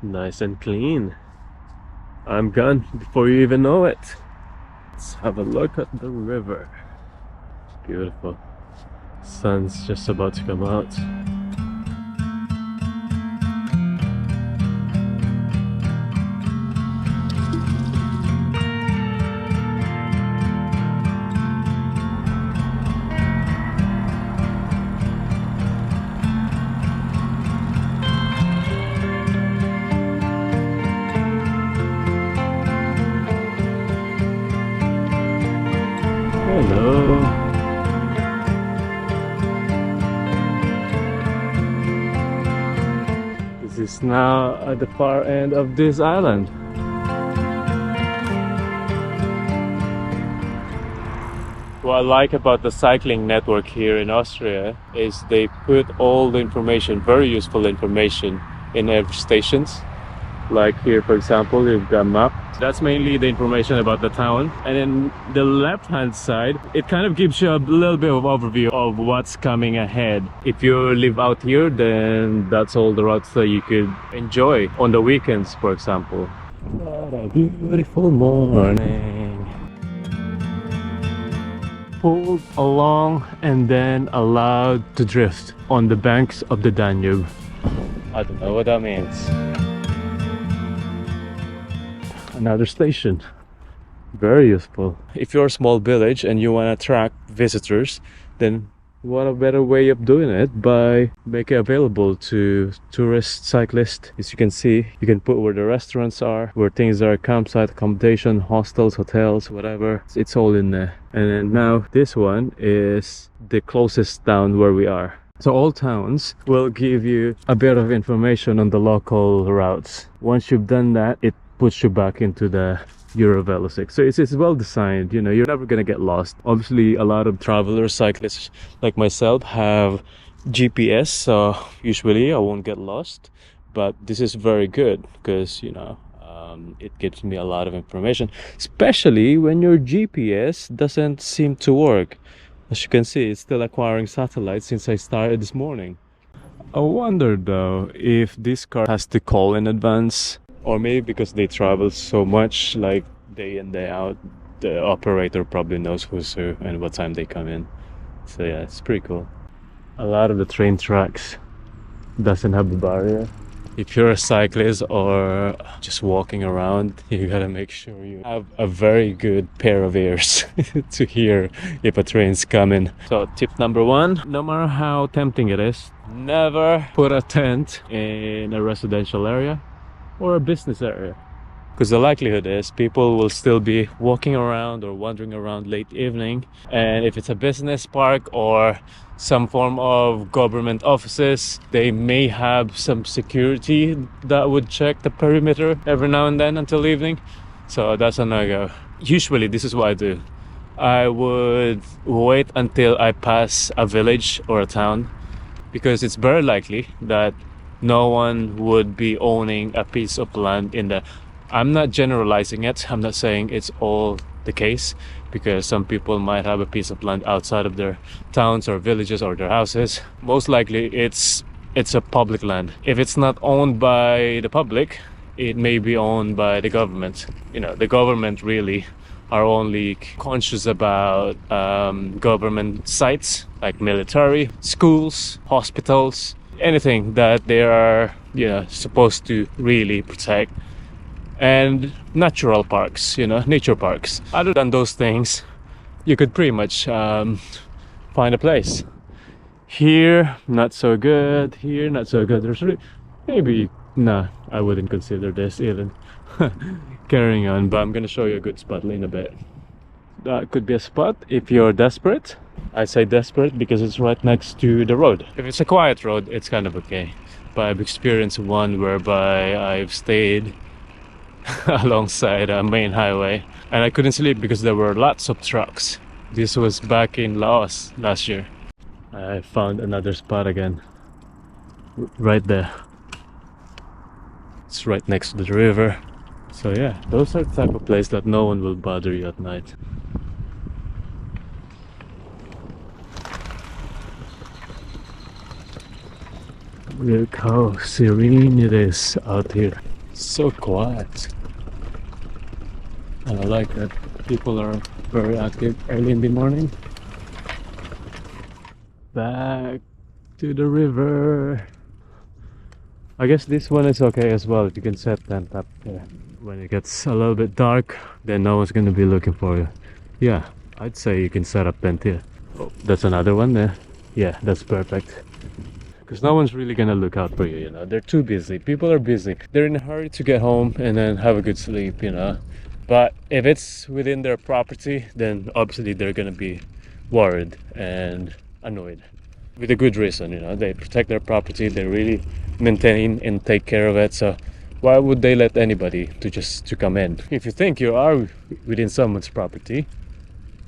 Nice and clean. I'm gone before you even know it. Let's have a look at the river. Beautiful. Sun's just about to come out. Hello. This is now at the far end of this island. What I like about the cycling network here in Austria is they put all the information, very useful information, in every stations. Like here, for example, you've got a map. That's mainly the information about the town. And then the left-hand side, it kind of gives you a little bit of overview of what's coming ahead. If you live out here, then that's all the routes that you could enjoy on the weekends, for example. What a beautiful morning. Pulled along and then allowed to drift on the banks of the Danube. I don't know what that means. Another station. Very useful. If you're a small village and you want to attract visitors, then what a better way of doing it by making it available to tourists, cyclists. As you can see, you can put where the restaurants are, where things are, campsite, accommodation, hostels, hotels, whatever. It's all in there. And then now this one is the closest town where we are. So all towns will give you a bit of information on the local routes. Once you've done that, it puts you back into the Eurovelo 6. So it's well designed, you know, you're never gonna get lost. Obviously, a lot of travelers, cyclists like myself have GPS, so usually I won't get lost. But this is very good because, you know, it gives me a lot of information, especially when your GPS doesn't seem to work. As you can see, it's still acquiring satellites since I started this morning. I wonder though if this car has to call in advance. Or maybe because they travel so much, like day in, day out, the operator probably knows who's who and what time they come in. So yeah, it's pretty cool. A lot of the train tracks doesn't have the barrier. If you're a cyclist or just walking around, you gotta make sure you have a very good pair of ears to hear if a train's coming. So tip number one, no matter how tempting it is, never put a tent in a residential area or a business area, because the likelihood is people will still be walking around or wandering around late evening, and if it's a business park or some form of government offices, they may have some security that would check the perimeter every now and then until evening. So that's a no-go. Usually this is what I do. I would wait until I pass a village or a town, because it's very likely that no one would be owning a piece of land in the... I'm not generalizing it. I'm not saying it's all the case, because some people might have a piece of land outside of their towns or villages or their houses. Most likely it's a public land. If it's not owned by the public, it may be owned by the government. You know, the government really are only conscious about government sites like military, schools, hospitals, anything that they are, you know, supposed to really protect, and natural parks, you know, nature parks. Other than those things, you could pretty much find a place. Here, not so good. Here, not so good. There's maybe, nah, I wouldn't consider this even. Carrying on, but I'm gonna show you a good spot in a bit. That could be a spot if you're desperate. I say desperate because it's right next to the road. If it's a quiet road, it's kind of okay. But I've experienced one whereby I've stayed alongside a main highway and I couldn't sleep because there were lots of trucks. This was back in Laos last year. I found another spot again. Right there. It's right next to the river. So yeah, those are the type of place that no one will bother you at night. Look how serene it is out here. So quiet. And I like that people are very active early in the morning. Back to the river. I guess this one is okay as well. You can set tent up there. When it gets a little bit dark, then no one's gonna be looking for you. Yeah, I'd say you can set up tent here. Oh, that's another one there. Yeah, that's perfect. Because no one's really gonna look out for you, you know. They're too busy. People are busy. They're in a hurry to get home and then have a good sleep, you know. But if it's within their property, then obviously they're gonna be worried and annoyed. With a good reason, you know. They protect their property, they really maintain and take care of it. So why would they let anybody to come in? If you think you are within someone's property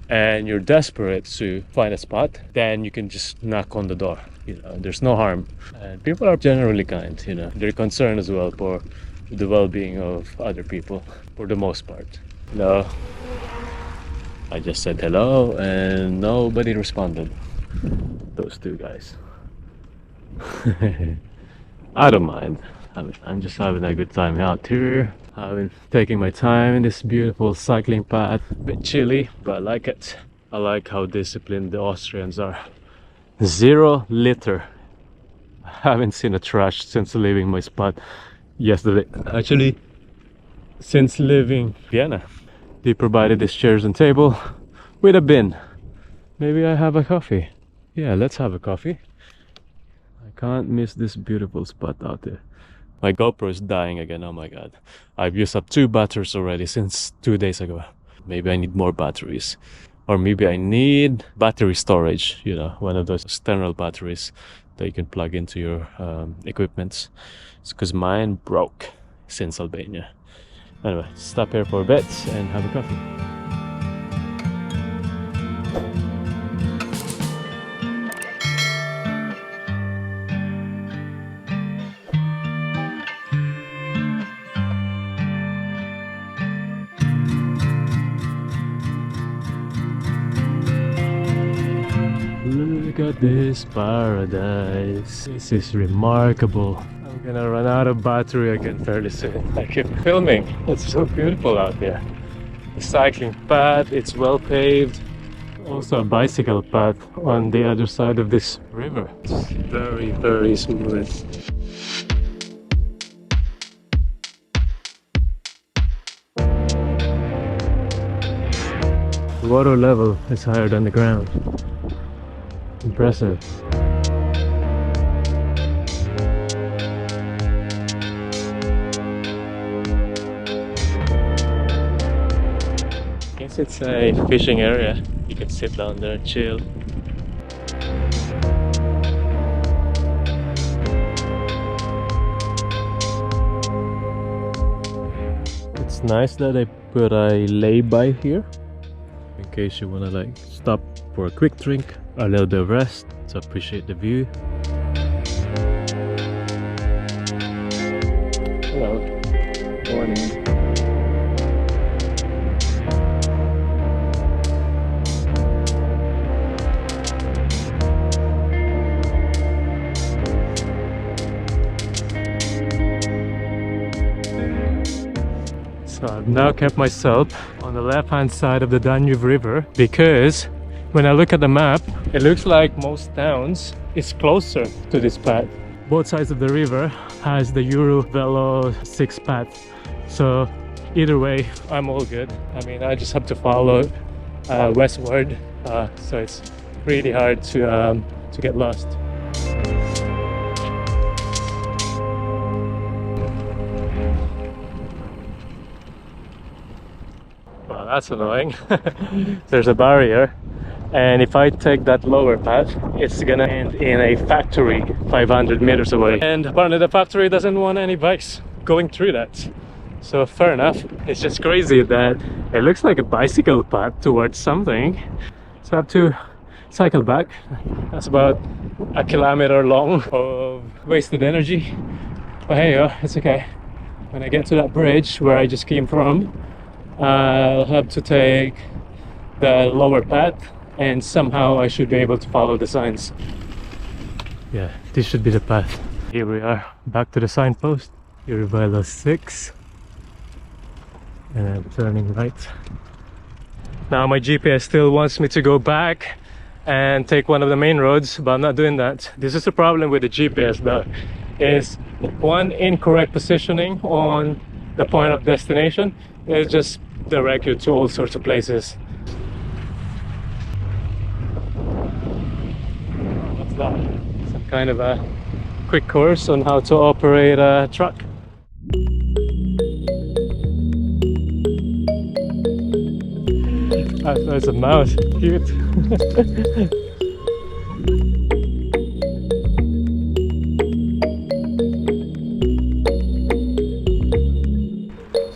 and you're desperate to find a spot, then you can just knock on the door. You know, there's no harm. And people are generally kind, you know. They're concerned as well for the well-being of other people, for the most part. No, I just said hello and nobody responded. Those two guys. I don't mind. I mean, I'm just having a good time out here. I've been taking my time in this beautiful cycling path. A bit chilly, but I like it. I like how disciplined the Austrians are. 0 litter. I haven't seen a trash since leaving my spot yesterday. Actually, since leaving Vienna. They provided these chairs and table with a bin. Maybe I have a coffee. Yeah, let's have a coffee. I can't miss this beautiful spot out there. My GoPro is dying again, oh my god. I've used up 2 batteries already since 2 days ago. Maybe I need more batteries. Or maybe I need battery storage, you know, one of those external batteries that you can plug into your equipment. It's because mine broke since Albania. Anyway, stop here for a bit and have a coffee. Look at this paradise. This is remarkable. I'm gonna run out of battery again fairly soon. I keep filming. It's so beautiful out there. The cycling path, it's well paved. Also a bicycle path on the other side of this river. It's very, very smooth. The water level is higher than the ground. Impressive. I guess it's a fishing area. You can sit down there and chill. It's nice that they put a lay-by here in case you wanna like stop for a quick drink, a little bit of rest, to appreciate the view. Hello. Morning. So I've now kept myself on the left-hand side of the Danube River because when I look at the map, it looks like most towns is closer to this path. Both sides of the river has the Eurovelo 6 path. So either way, I'm all good. I mean, I just have to follow westward, so it's pretty hard to get lost. Well, that's annoying. There's a barrier. And if I take that lower path, it's gonna end in a factory 500 meters away. And apparently the factory doesn't want any bikes going through that. So fair enough. It's just crazy that it looks like a bicycle path towards something. So I have to cycle back. That's about 1 kilometer long of wasted energy. But hey, it's okay. When I get to that bridge where I just came from, I'll have to take the lower path. And somehow I should be able to follow the signs. Yeah, this should be the path. Here we are, back to the signpost. Eurovelo 6. And then turning right. Now my GPS still wants me to go back and take one of the main roads, but I'm not doing that. This is the problem with the GPS though, is one incorrect positioning on the point of destination is just direct you to all sorts of places. What's that? Some kind of a quick course on how to operate a truck. There's a mouse, cute.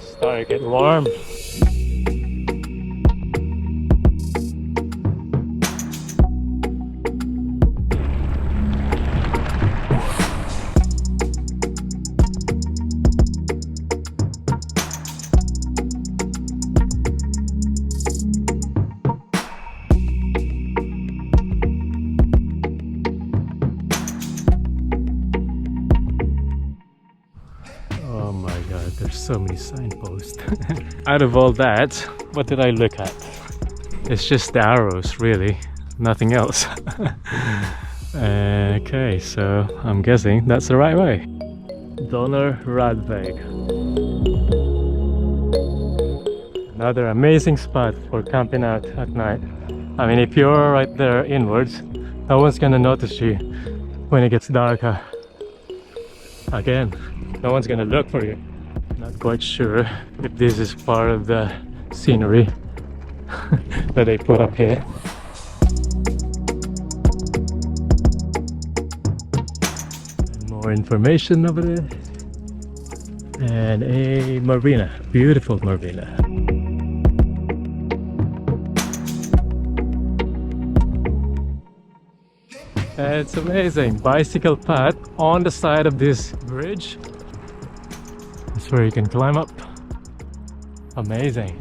Starting to get warm. Oh my god, there's so many signposts. Out of all that, what did I look at? It's just the arrows, really, nothing else. Okay, so I'm guessing that's the right way. Donauradweg. Another amazing spot for camping out at night. I mean, if you're right there inwards, no one's gonna notice you when it gets darker. Again, no one's gonna look for you. Not quite sure if this is part of the scenery that they put up here. And more information over there. And a marina, beautiful marina. It's amazing, bicycle path on the side of this bridge. That's where you can climb up. Amazing.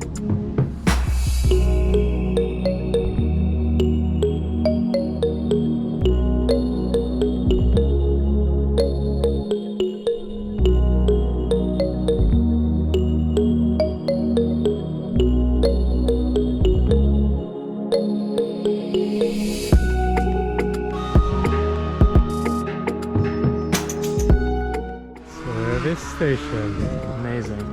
Service station, amazing.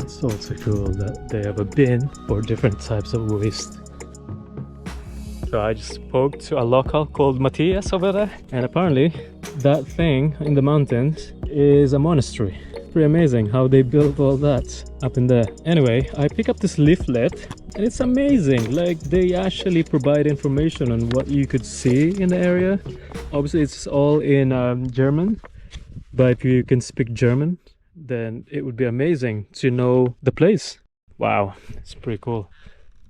It's also cool that they have a bin for different types of waste. So I just spoke to a local called Matthias over there, and apparently that thing in the mountains is a monastery. Pretty amazing how they built all that up in there. Anyway, I pick up this leaflet and it's amazing. Like, they actually provide information on what you could see in the area. Obviously it's all in German, but if you can speak German, then it would be amazing to know the place. Wow, it's pretty cool.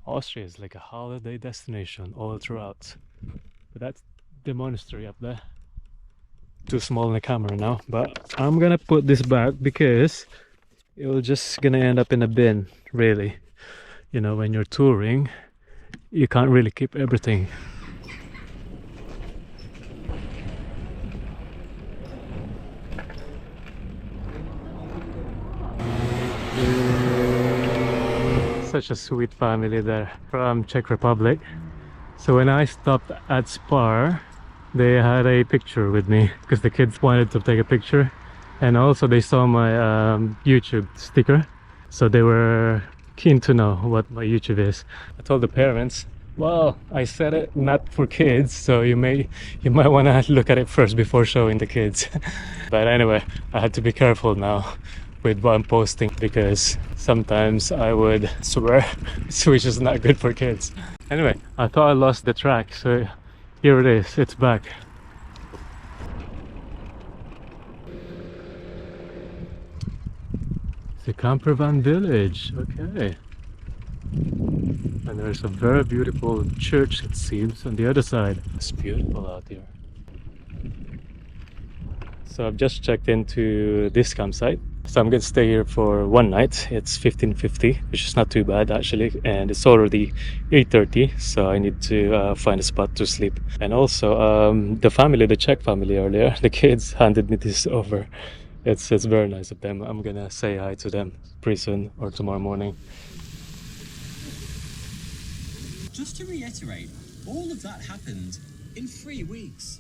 Austria is like a holiday destination all throughout. But that's the monastery up there. Too small in the camera now, but I'm gonna put this back because it will just gonna end up in a bin, really. You know, when you're touring, you can't really keep everything. Such a sweet family there from Czech Republic. So when I stopped at Spar, they had a picture with me because the kids wanted to take a picture, and also they saw my YouTube sticker, so they were keen to know what my YouTube is. I told the parents, well, I said it not for kids, so you might want to look at it first before showing the kids. But anyway, I had to be careful now with what I'm posting because sometimes I would swear, which is not good for kids. Anyway, I thought I lost the track, so here it is, it's back. The Campervan village, okay. And there's a very beautiful church, it seems, on the other side. It's beautiful out here. So I've just checked into this campsite. So I'm gonna stay here for one night. It's 1550, which is not too bad actually, and it's already 8:30, so I need to find a spot to sleep. And also, the family, the Czech family earlier, the kids handed me this over. It's very nice of them. I'm gonna say hi to them pretty soon or tomorrow morning. Just to reiterate, all of that happened in 3 weeks.